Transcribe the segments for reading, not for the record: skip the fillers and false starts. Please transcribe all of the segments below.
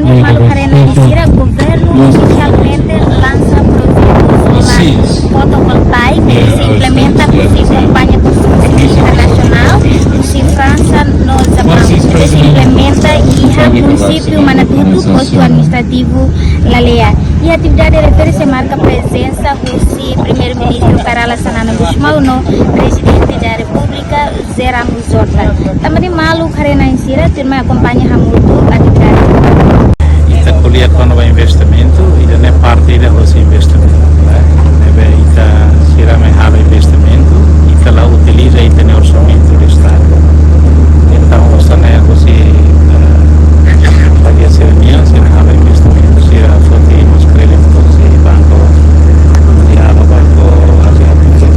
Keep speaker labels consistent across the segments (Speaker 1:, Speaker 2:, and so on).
Speaker 1: Malo Karena Isira, governo oficialmente lança projetos solar fotovoltaicos, se implementa por si acompanha construção internacional, se França nos apoia, se implementa e a princípio manatido posto administrativo lalea. E a atividade refere-se marca presença do primeiro-ministro Karala Sanana Gusmauno, presidente da República Zera Muzorta. Também Malo Karena Isira, turma acompanha a atividade.
Speaker 2: Ita kulihat kono investimento, ita ne parte ida hosi investimento, nebe ita sira me haba investimento, ita la utiliza ita ne orçamento do Estado. Então você ne hosi faria sermia, se ne haba investimento, sira foti nos créditos e banco, diabo banco asiático.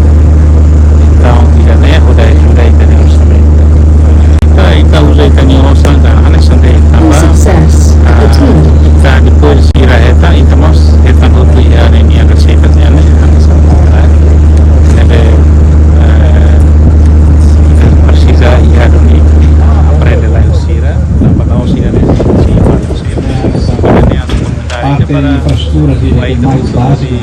Speaker 2: Então ita ne hoda ita ne orçamento. Ita usa ita ne orçamento, anesande
Speaker 3: Success.
Speaker 2: Kita depois ira eta então nós eta outro ia nem receita né precisa ia doni aprende lá em Sira para dar Sira nesse
Speaker 4: parte da infraestrutura di mais básico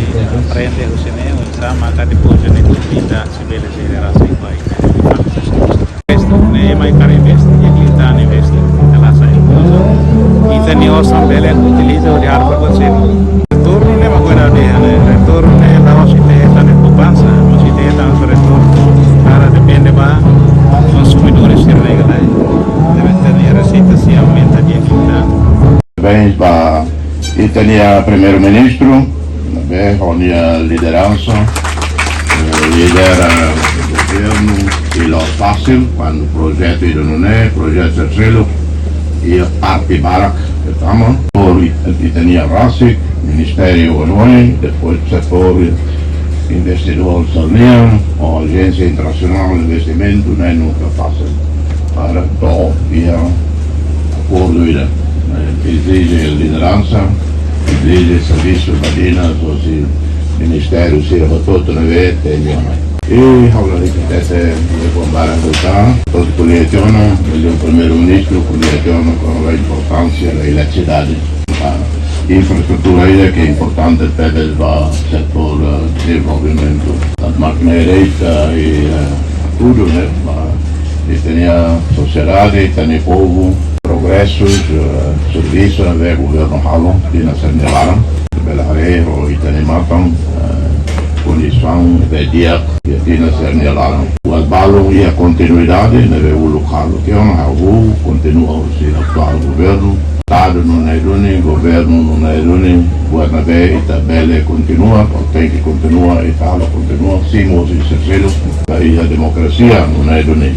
Speaker 2: aprende o cinema sama maka depois ne kita sebele sira rasa baik ne mai kare invest ya kita invest ela sai ita ni osam bele utiliza o diar para você retorno ne magora de retorno ne la osite esta ne poupança mas ite esta no retorno para depende ba consumidores ser legal deve ter receita se aumenta de eficácia.
Speaker 5: Parabéns para Italia primeiro-ministro, a liderança, lidera o governo e lo fácil quando o projeto não é, projeto é selo e a parte barak estamos por Italia Rasik, Ministério Unoi, depois setor investidor Salnian, a Agência Internacional de Investimento, não é nunca fácil para todo e acordo exige liderança, exige serviço badinas, o Ministério se todo na vez tem e agora que esse para votar todo coletiona o primeiro-ministro coletiona com a importância da eletricidade a infraestrutura aí que é importante para o setor de desenvolvimento da máquina direita e tudo né e tem a sociedade tem o povo progressos serviços a ver governo halo de nação Belareiro e tem matam condição de dia que tinha ser nelaram. O asbalo e a continuidade neve o local que é um continua o seu atual governo. Estado não é dune, governo não é dune, Guanabé e Tabele continua, tem que continuar, Italo continua, Simos e Cercelos, aí a democracia não é dune.